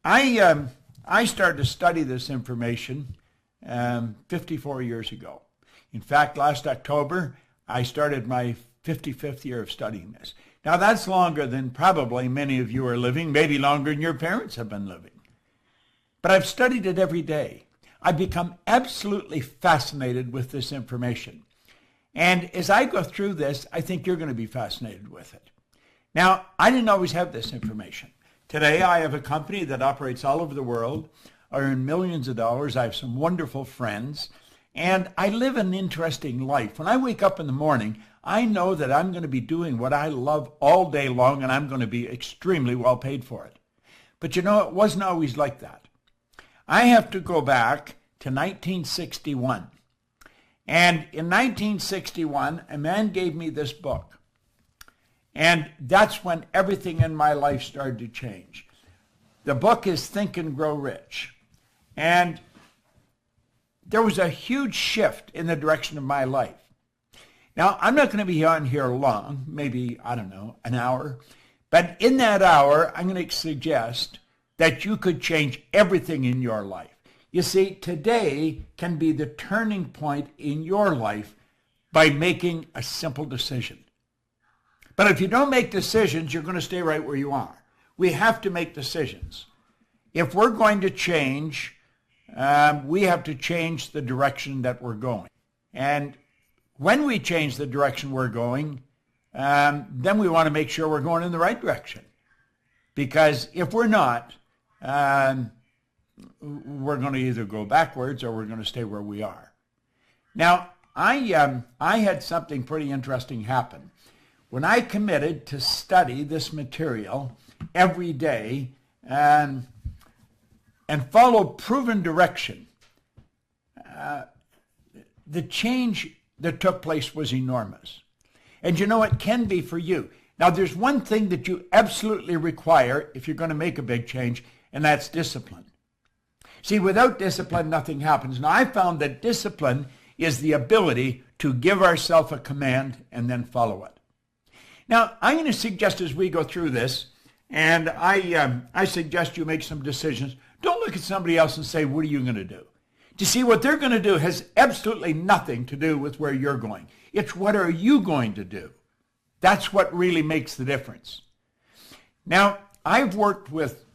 I started to study this information 54 years ago. In fact, last October, I started my 55th year of studying this. Now, that's longer than probably many of you are living, maybe longer than your parents have been living. But I've studied it every day. I've become absolutely fascinated with this information. And as I go through this, I think you're going to be fascinated with it. Now, I didn't always have this information. Today, I have a company that operates all over the world. I earn millions of dollars. I have some wonderful friends. And I live an interesting life. When I wake up in the morning, I know that I'm going to be doing what I love all day long, and I'm going to be extremely well paid for it. But it wasn't always like that. I have to go back to 1961. And in 1961, a man gave me this book. And that's when everything in my life started to change. The book is Think and Grow Rich. And there was a huge shift in the direction of my life. Now, I'm not going to be on here long, maybe, an hour. But in that hour, I'm going to suggest that you could change everything in your life. You see, today can be the turning point in your life by making a simple decision. But if you don't make decisions, you're going to stay right where you are. We have to make decisions. If we're going to change, we have to change the direction that we're going. And when we change the direction we're going, then we want to make sure we're going in the right direction. Because if we're not, we're going to either go backwards or we're going to stay where we are. Now, I had something pretty interesting happen. When I committed to study this material every day and follow proven direction, the change that took place was enormous. And it can be for you. Now, there's one thing that you absolutely require if you're going to make a big change, and that's discipline. See, without discipline, nothing happens. Now, I found that discipline is the ability to give ourselves a command and then follow it. Now, I'm going to suggest as we go through this, and I suggest you make some decisions. Don't look at somebody else and say, what are you going to do? You see, what they're going to do has absolutely nothing to do with where you're going. It's what are you going to do? That's what really makes the difference. Now, I've worked with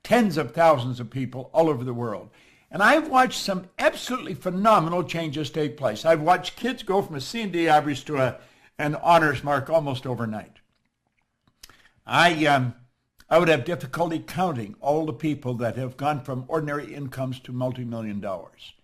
tens of thousands of people all over the world, and I've watched some absolutely phenomenal changes take place. I've watched kids go from a C&D average to an honors mark almost overnight. I would have difficulty counting all the people that have gone from ordinary incomes to multi-million dollars.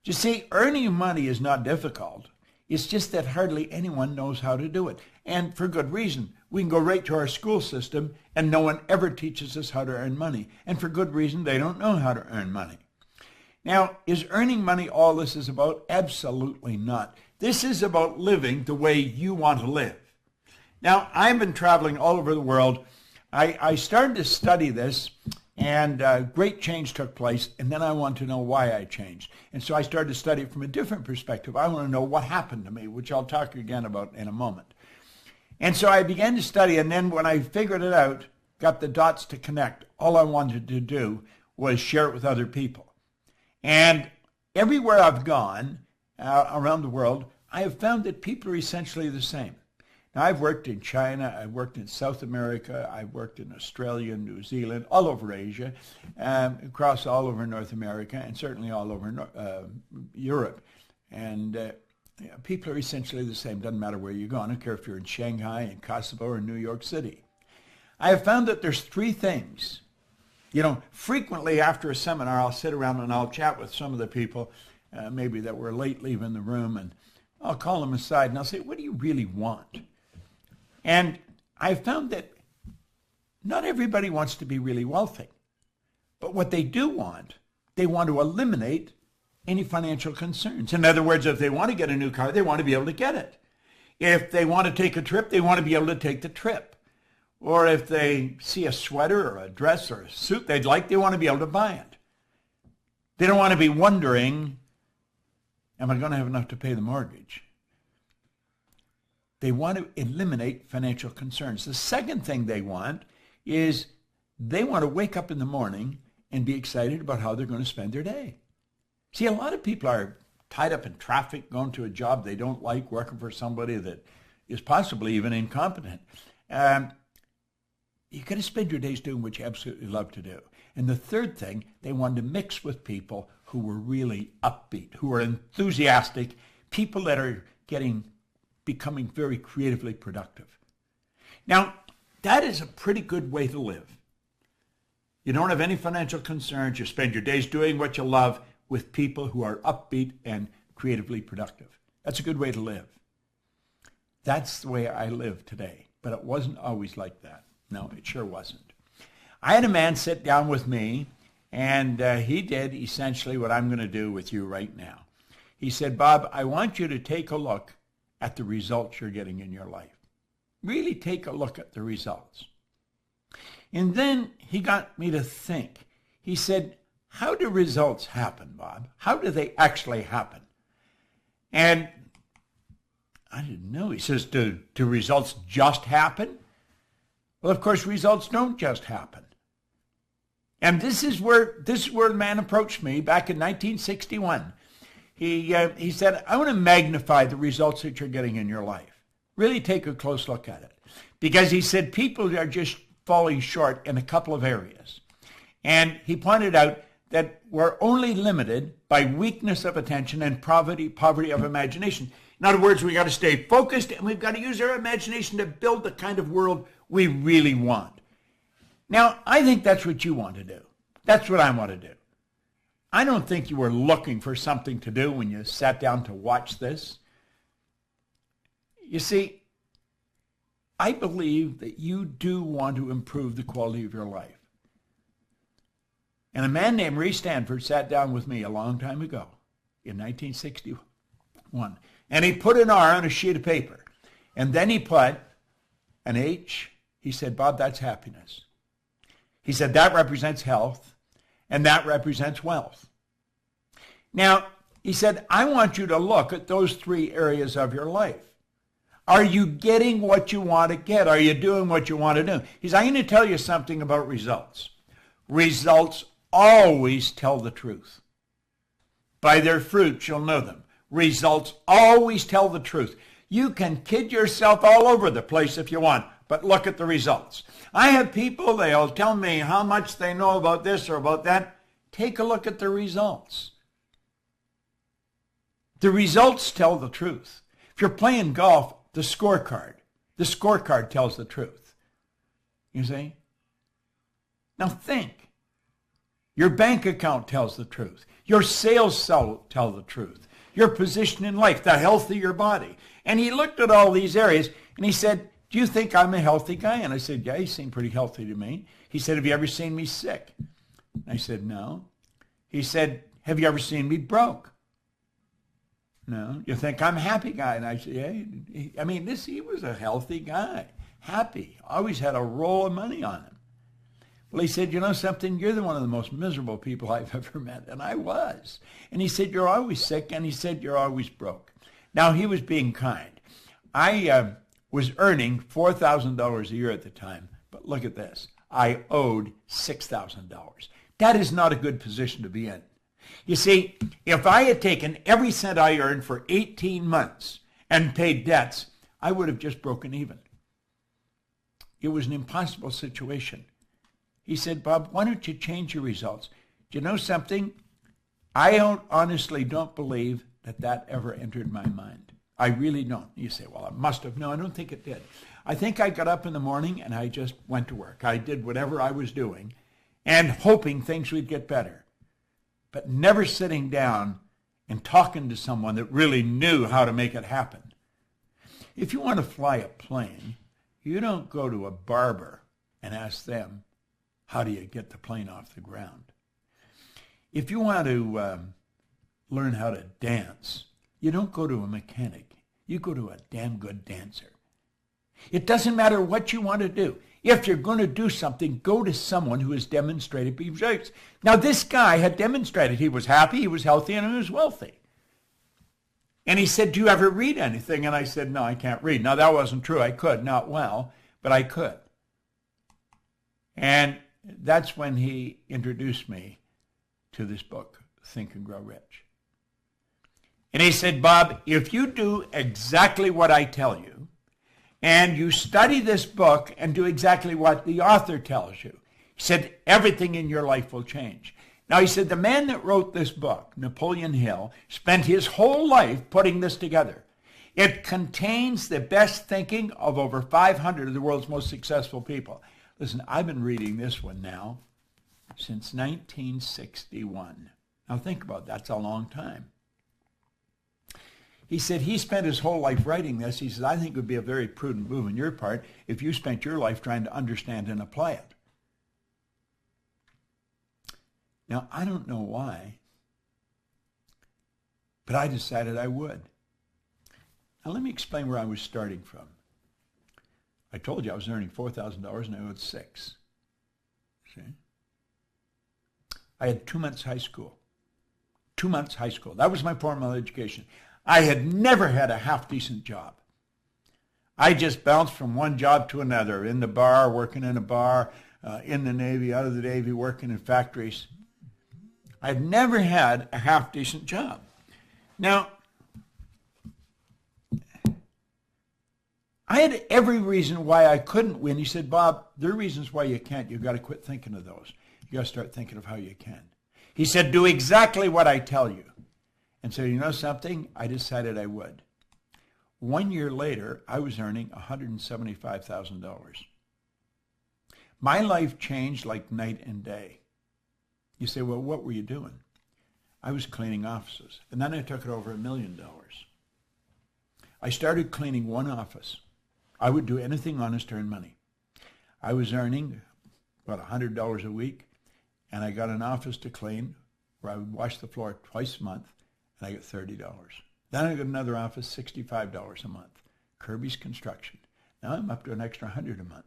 You see, earning money is not difficult. It's just that hardly anyone knows how to do it. And for good reason. We can go right to our school system and no one ever teaches us how to earn money. And for good reason, they don't know how to earn money. Now, is earning money all this is about? Absolutely not. This is about living the way you want to live. Now, I've been traveling all over the world. I started to study this, and great change took place, and then I wanted to know why I changed. And so I started to study it from a different perspective. I want to know what happened to me, which I'll talk again about in a moment. And so I began to study, and then when I figured it out, got the dots to connect, all I wanted to do was share it with other people. And everywhere I've gone around the world, I have found that people are essentially the same. Now, I've worked in China, I've worked in South America, I've worked in Australia, New Zealand, all over Asia, across all over North America, and certainly all over Europe. And people are essentially the same. Doesn't matter where you go. I don't care if you're in Shanghai, in Kosovo, or New York City. I have found that there's three things. Frequently after a seminar, I'll sit around and I'll chat with some of the people, maybe that were late leaving the room, and I'll call them aside and I'll say, what do you really want? And I found that not everybody wants to be really wealthy. But what they do want, they want to eliminate any financial concerns. In other words, if they want to get a new car, they want to be able to get it. If they want to take a trip, they want to be able to take the trip. Or if they see a sweater or a dress or a suit they'd like, they want to be able to buy it. They don't want to be wondering, am I going to have enough to pay the mortgage? They want to eliminate financial concerns. The second thing they want is They want to wake up in the morning and be excited about how they're going to spend their day. See, a lot of people are tied up in traffic, going to a job they don't like, working for somebody that is possibly even incompetent. You got to spend your days doing what you absolutely love to do. And the third thing, they wanted to mix with people who were really upbeat, who are enthusiastic, people that are becoming very creatively productive. Now, that is a pretty good way to live. You don't have any financial concerns. You spend your days doing what you love with people who are upbeat and creatively productive. That's a good way to live. That's the way I live today, but it wasn't always like that. No, it sure wasn't. I had a man sit down with me, and he did essentially what I'm going to do with you right now. He said, Bob, I want you to take a look at the results you're getting in your life. Really take a look at the results. And then he got me to think. He said, how do results happen, Bob? How do they actually happen? And I didn't know. He says, do results just happen? Well, of course, results don't just happen. And this is where the man approached me back in 1961. He said, I want to magnify the results that you're getting in your life. Really take a close look at it. Because he said people are just falling short in a couple of areas. And he pointed out that we're only limited by weakness of attention and poverty of imagination. In other words, we got to stay focused and we've got to use our imagination to build the kind of world we really want. Now, I think that's what you want to do. That's what I want to do. I don't think you were looking for something to do when you sat down to watch this. You see, I believe that you do want to improve the quality of your life. And a man named Ray Stanford sat down with me a long time ago in 1961. And he put an R on a sheet of paper. And then he put an H. He said, Bob, that's happiness. He said, that represents health, and that represents wealth. Now, he said, I want you to look at those three areas of your life. Are you getting what you want to get? Are you doing what you want to do? He said, I'm going to tell you something about results. Results always tell the truth. By their fruits you'll know them. Results always tell the truth. You can kid yourself all over the place if you want, but look at the results. I have people, they'll tell me how much they know about this or about that. Take a look at the results. The results tell the truth. If you're playing golf, the scorecard tells the truth. You see? Now think. Your bank account tells the truth. Your sales tell the truth. Your position in life, the health of your body. And he looked at all these areas and he said, do you think I'm a healthy guy? And I said, yeah, you seem pretty healthy to me. He said, have you ever seen me sick? I said, no. He said, have you ever seen me broke? No. You think I'm a happy guy? And I said, yeah. He was a healthy guy. Happy. Always had a roll of money on him. Well, he said, you know something? You're one of the most miserable people I've ever met. And I was. And he said, you're always sick. And he said, you're always broke. Now, he was being kind. I was earning $4,000 a year at the time. But look at this. I owed $6,000. That is not a good position to be in. You see, if I had taken every cent I earned for 18 months and paid debts, I would have just broken even. It was an impossible situation. He said, Bob, why don't you change your results? Do you know something? I honestly don't believe that ever entered my mind. I really don't. You say, well, it must have. No, I don't think it did. I think I got up in the morning and I just went to work. I did whatever I was doing and hoping things would get better, but never sitting down and talking to someone that really knew how to make it happen. If you want to fly a plane, you don't go to a barber and ask them, how do you get the plane off the ground? If you want to learn how to dance, you don't go to a mechanic. You go to a damn good dancer. It doesn't matter what you want to do. If you're going to do something, go to someone who has demonstrated results. Now, this guy had demonstrated he was happy, he was healthy, and he was wealthy. And he said, do you ever read anything? And I said, no, I can't read. Now, that wasn't true. I could, not well, but I could. And that's when he introduced me to this book, Think and Grow Rich. And he said, Bob, if you do exactly what I tell you, and you study this book and do exactly what the author tells you, he said, everything in your life will change. Now, he said, the man that wrote this book, Napoleon Hill, spent his whole life putting this together. It contains the best thinking of over 500 of the world's most successful people. Listen, I've been reading this one now since 1961. Now, think about that. That's a long time. He said he spent his whole life writing this. He said, I think it would be a very prudent move on your part if you spent your life trying to understand and apply it. Now, I don't know why, but I decided I would. Now, let me explain where I was starting from. I told you I was earning $4,000 and I owed $6,000. See? I had 2 months high school. 2 months high school. That was my formal education. I had never had a half-decent job. I just bounced from one job to another, in the bar, working in a bar, in the Navy, out of the Navy, working in factories. I've never had a half-decent job. Now, I had every reason why I couldn't win. He said, Bob, there are reasons why you can't. You've got to quit thinking of those. You've got to start thinking of how you can. He said, do exactly what I tell you. And so, you know something? I decided I would. 1 year later, I was earning $175,000. My life changed like night and day. You say, well, what were you doing? I was cleaning offices. And then I took it over $1 million. I started cleaning one office. I would do anything honest to earn money. I was earning about $100 a week, and I got an office to clean where I would wash the floor twice a month, and I got $30. Then I got another office, $65 a month. Kirby's Construction. Now I'm up to an extra $100 a month.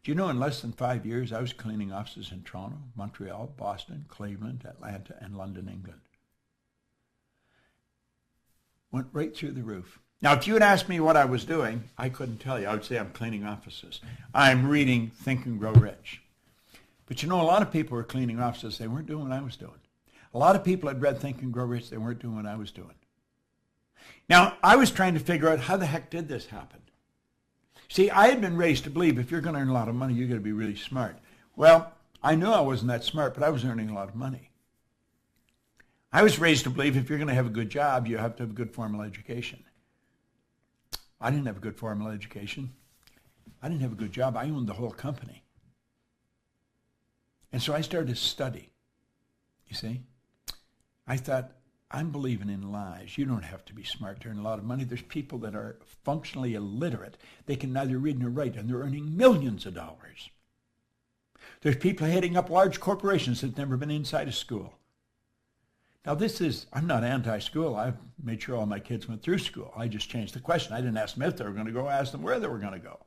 Do you know in less than 5 years I was cleaning offices in Toronto, Montreal, Boston, Cleveland, Atlanta, and London, England? Went right through the roof. Now, if you had asked me what I was doing, I couldn't tell you. I would say I'm cleaning offices. I'm reading Think and Grow Rich. But you know, a lot of people were cleaning offices. They weren't doing what I was doing. A lot of people had read Think and Grow Rich. They weren't doing what I was doing. Now, I was trying to figure out how the heck did this happen. See, I had been raised to believe if you're going to earn a lot of money, you've got to be really smart. Well, I knew I wasn't that smart, but I was earning a lot of money. I was raised to believe if you're going to have a good job, you have to have a good formal education. I didn't have a good formal education. I didn't have a good job. I owned the whole company. And so I started to study. You see? I thought, I'm believing in lies. You don't have to be smart to earn a lot of money. There's people that are functionally illiterate. They can neither read nor write, and they're earning millions of dollars. There's people heading up large corporations that've never been inside a school. Now I'm not anti-school. I've made sure all my kids went through school. I just changed the question. I didn't ask them if they were going to go. I asked them where they were going to go.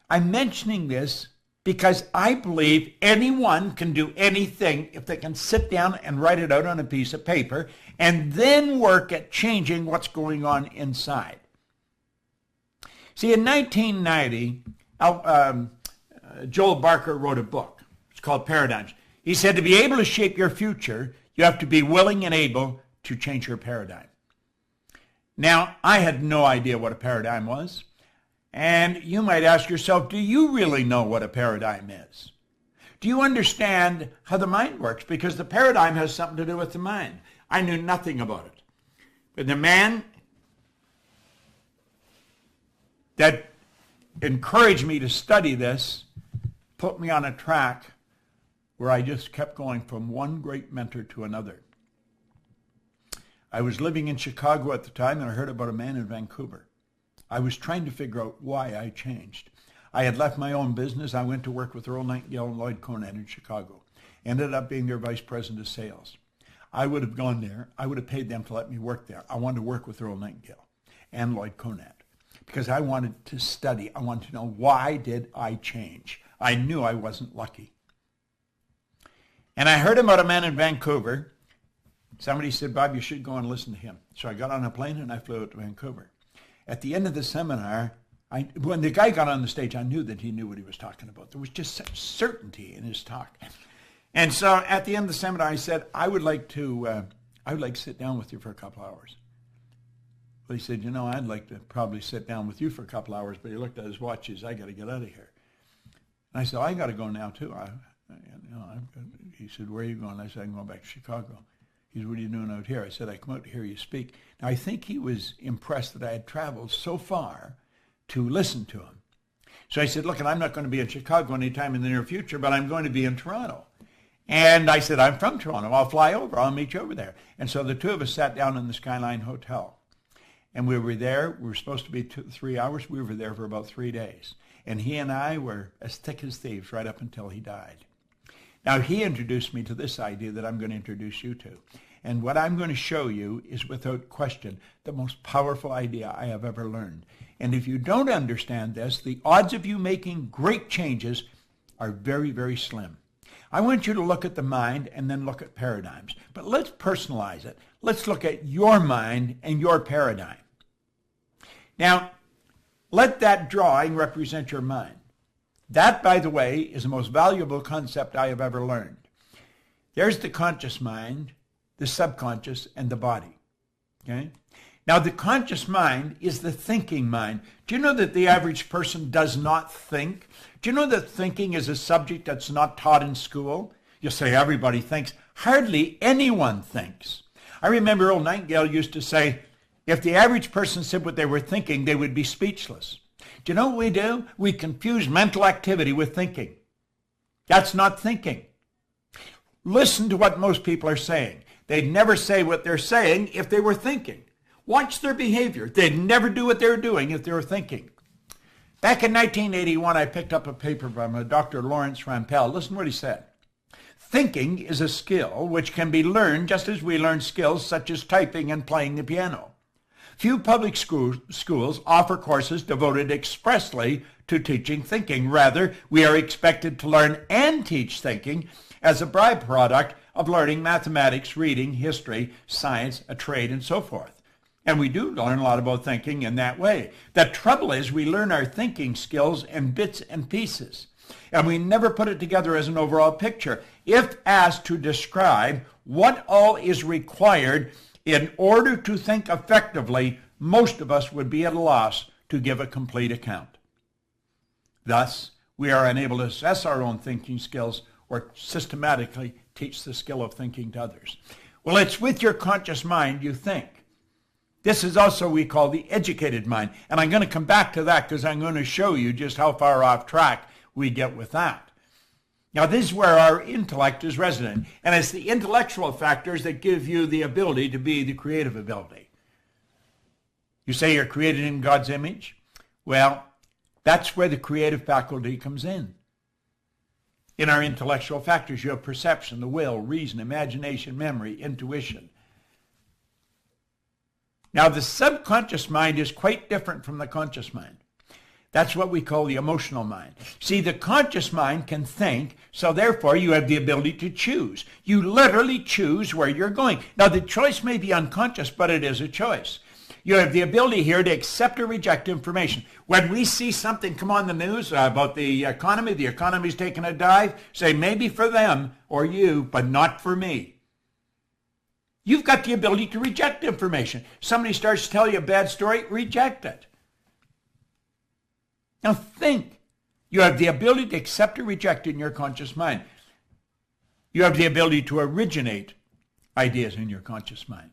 I'm mentioning this because I believe anyone can do anything if they can sit down and write it out on a piece of paper and then work at changing what's going on inside. See, in 1990, Joel Barker wrote a book. It's called Paradigms. He said to be able to shape your future, you have to be willing and able to change your paradigm. Now, I had no idea what a paradigm was. And you might ask yourself, do you really know what a paradigm is? Do you understand how the mind works? Because the paradigm has something to do with the mind. I knew nothing about it. But the man that encouraged me to study this put me on a track where I just kept going from one great mentor to another. I was living in Chicago at the time, and I heard about a man in Vancouver. I was trying to figure out why I changed. I had left my own business. I went to work with Earl Nightingale and Lloyd Conant in Chicago. Ended up being their vice president of sales. I would have gone there. I would have paid them to let me work there. I wanted to work with Earl Nightingale and Lloyd Conant because I wanted to study. I wanted to know, why did I change? I knew I wasn't lucky. And I heard about a man in Vancouver. Somebody said, Bob, you should go and listen to him. So I got on a plane and I flew out to Vancouver. At the end of the seminar, When the guy got on the stage, I knew that he knew what he was talking about. There was just such certainty in his talk. And so at the end of the seminar, I said, I would like to sit down with you for a couple hours. But he said, I'd like to probably sit down with you for a couple hours. But he looked at his watch. He said, I got to get out of here. And I said, I got to go now too. He said, where are you going? I said, I'm going back to Chicago. He said, what are you doing out here? I said, I come out to hear you speak. Now, I think he was impressed that I had traveled so far to listen to him. So I said, look, and I'm not going to be in Chicago anytime in the near future, but I'm going to be in Toronto. And I said, I'm from Toronto. I'll fly over. I'll meet you over there. And so the two of us sat down in the Skyline Hotel. And we were there. We were supposed to be 3 hours. We were there for about 3 days. And he and I were as thick as thieves right up until he died. Now, he introduced me to this idea that I'm going to introduce you to. And what I'm going to show you is, without question, the most powerful idea I have ever learned. And if you don't understand this, the odds of you making great changes are very, very slim. I want you to look at the mind and then look at paradigms. But let's personalize it. Let's look at your mind and your paradigm. Now, let that drawing represent your mind. That, by the way, is the most valuable concept I have ever learned. There's the conscious mind, the subconscious, and the body. Okay? Now, the conscious mind is the thinking mind. Do you know that the average person does not think? Do you know that thinking is a subject that's not taught in school? You'll say everybody thinks. Hardly anyone thinks. I remember old Nightingale used to say, if the average person said what they were thinking, they would be speechless. Do you know what we do? We confuse mental activity with thinking. That's not thinking. Listen to what most people are saying. They'd never say what they're saying if they were thinking. Watch their behavior. They'd never do what they were doing if they were thinking. Back in 1981, I picked up a paper from Dr. Lawrence Rampell. Listen to what he said. Thinking is a skill which can be learned just as we learn skills such as typing and playing the piano. Few public schools offer courses devoted expressly to teaching thinking. Rather, we are expected to learn and teach thinking as a byproduct of learning mathematics, reading, history, science, a trade, and so forth. And we do learn a lot about thinking in that way. The trouble is we learn our thinking skills in bits and pieces, and we never put it together as an overall picture. If asked to describe what all is required in order to think effectively, most of us would be at a loss to give a complete account. Thus, we are unable to assess our own thinking skills or systematically teach the skill of thinking to others. Well, it's with your conscious mind you think. This is also what we call the educated mind. And I'm going to come back to that because I'm going to show you just how far off track we get with that. Now, this is where our intellect is resident. And it's the intellectual factors that give you the ability to be the creative ability. You say you're created in God's image? Well, that's where the creative faculty comes in. In our intellectual factors, you have perception, the will, reason, imagination, memory, intuition. Now, the subconscious mind is quite different from the conscious mind. That's what we call the emotional mind. See, the conscious mind can think, so therefore you have the ability to choose. You literally choose where you're going. Now, the choice may be unconscious, but it is a choice. You have the ability here to accept or reject information. When we see something come on the news about the economy's taking a dive, say maybe for them or you, but not for me. You've got the ability to reject information. Somebody starts to tell you a bad story, reject it. Now think. You have the ability to accept or reject in your conscious mind. You have the ability to originate ideas in your conscious mind.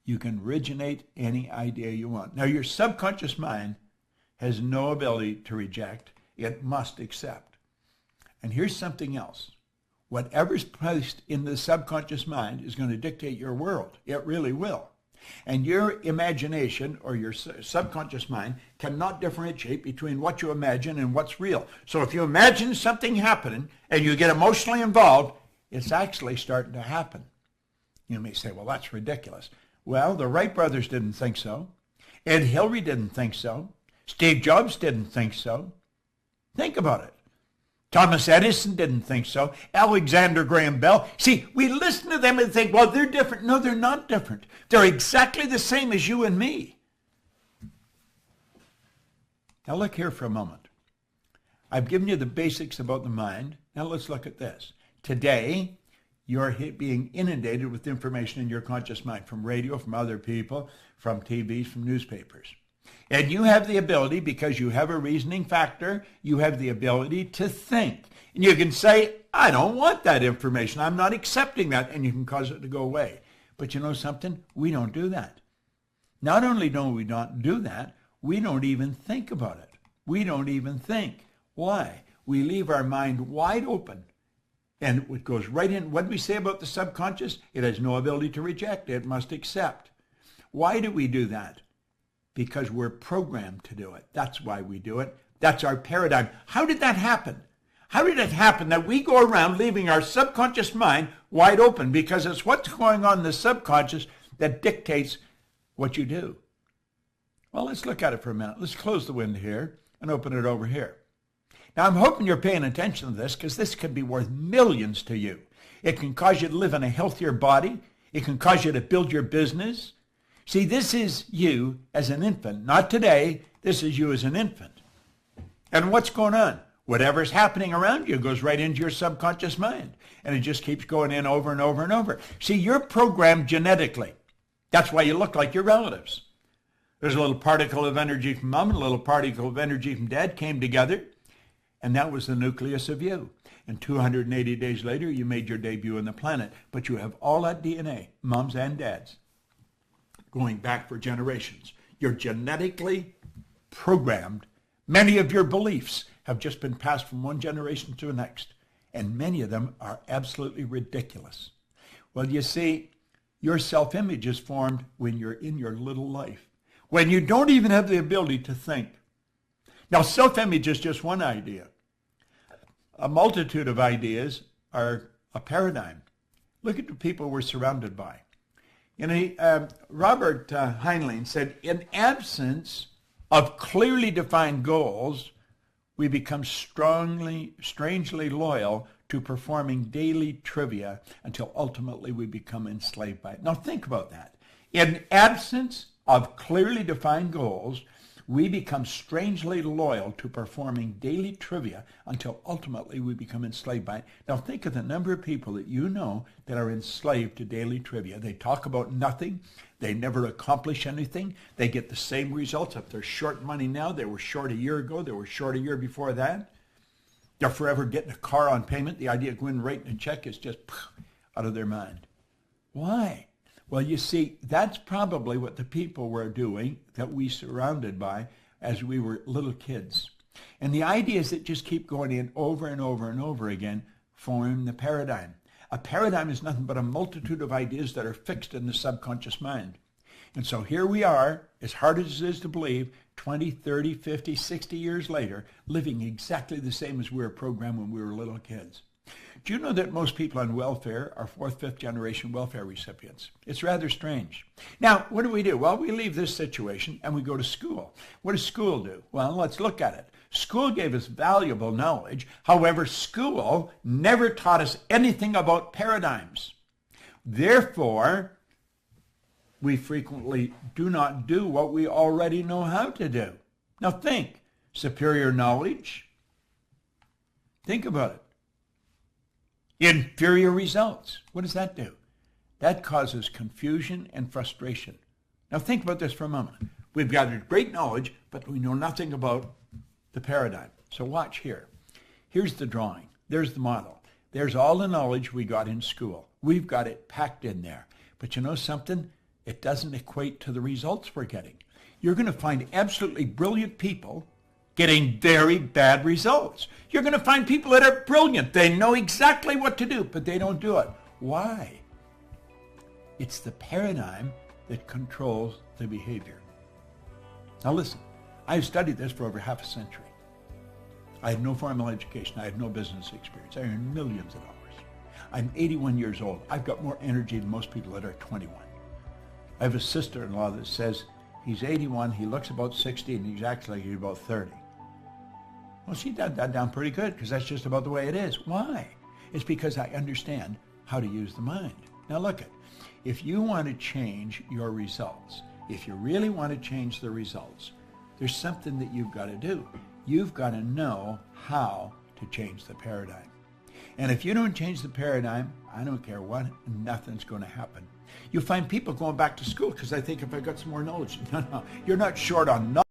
You can originate any idea you want. Now your subconscious mind has no ability to reject. It must accept. And here's something else. Whatever's placed in the subconscious mind is going to dictate your world. It really will. And your imagination or your subconscious mind cannot differentiate between what you imagine and what's real. So if you imagine something happening and you get emotionally involved, it's actually starting to happen. You may say, well, that's ridiculous. Well, the Wright brothers didn't think so. Ed Hillary didn't think so. Steve Jobs didn't think so. Think about it. Thomas Edison didn't think so. Alexander Graham Bell. See, we listen to them and think, well, they're different. No, they're not different. They're exactly the same as you and me. Now look here for a moment. I've given you the basics about the mind. Now let's look at this. Today, you're being inundated with information in your conscious mind from radio, from other people, from TVs, from newspapers. And you have the ability, because you have a reasoning factor, you have the ability to think. And you can say, I don't want that information. I'm not accepting that. And you can cause it to go away. But you know something? We don't do that. Not only do we not do that, we don't even think about it. We don't even think. Why? We leave our mind wide open. And it goes right in. What do we say about the subconscious? It has no ability to reject. It must accept. Why do we do that? Because we're programmed to do it. That's why we do it. That's our paradigm. How did that happen? How did it happen that we go around leaving our subconscious mind wide open? Because it's what's going on in the subconscious that dictates what you do. Well, let's look at it for a minute. Let's close the window here and open it over here. Now, I'm hoping you're paying attention to this, because this could be worth millions to you. It can cause you to live in a healthier body. It can cause you to build your business. See, this is you as an infant. Not today. This is you as an infant. And what's going on? Whatever's happening around you goes right into your subconscious mind. And it just keeps going in over and over and over. See, you're programmed genetically. That's why you look like your relatives. There's a little particle of energy from mom and a little particle of energy from dad came together. And that was the nucleus of you. And 280 days later, you made your debut on the planet. But you have all that DNA, moms and dads, going back for generations. You're genetically programmed. Many of your beliefs have just been passed from one generation to the next. And many of them are absolutely ridiculous. Well, you see, your self-image is formed when you're in your little life, when you don't even have the ability to think. Now, self-image is just one idea. A multitude of ideas are a paradigm. Look at the people we're surrounded by. Robert Heinlein said, in absence of clearly defined goals, we become strangely loyal to performing daily trivia until ultimately we become enslaved by it. Now think about that. In absence of clearly defined goals, we become strangely loyal to performing daily trivia until ultimately we become enslaved by it. Now think of the number of people that you know that are enslaved to daily trivia. They talk about nothing. They never accomplish anything. They get the same results. If they're short money now, they were short a year ago. They were short a year before that. They're forever getting a car on payment. The idea of going and writing a check is just out of their mind. Why? Well, you see, that's probably what the people were doing that we surrounded by as we were little kids. And the ideas that just keep going in over and over and over again form the paradigm. A paradigm is nothing but a multitude of ideas that are fixed in the subconscious mind. And so here we are, as hard as it is to believe, 20, 30, 50, 60 years later, living exactly the same as we were programmed when we were little kids. Do you know that most people on welfare are fourth, fifth generation welfare recipients? It's rather strange. Now, what do? Well, we leave this situation and we go to school. What does school do? Well, let's look at it. School gave us valuable knowledge. However, school never taught us anything about paradigms. Therefore, we frequently do not do what we already know how to do. Now think, superior knowledge. Think about it. Inferior results. What does that do? That causes confusion and frustration. Now think about this for a moment. We've gathered great knowledge, but we know nothing about the paradigm. So watch here. Here's the drawing. There's the model. There's all the knowledge we got in school. We've got it packed in there. But you know something? It doesn't equate to the results we're getting. You're going to find absolutely brilliant people getting very bad results. You're going to find people that are brilliant. They know exactly what to do, but they don't do it. Why? It's the paradigm that controls the behavior. Now listen, I've studied this for over half a century. I had no formal education. I had no business experience. I earned millions of dollars. I'm 81 years old. I've got more energy than most people that are 21. I have a sister-in-law that says he's 81, he looks about 60, and he's actually like he's about 30. Well, she got that down pretty good because that's just about the way it is. Why? It's because I understand how to use the mind. Now look it. If you want to change your results, if you really want to change the results, there's something that you've got to do. You've got to know how to change the paradigm. And if you don't change the paradigm, I don't care what, nothing's going to happen. You find people going back to school because I think if I got some more knowledge. No, you're not short on knowledge.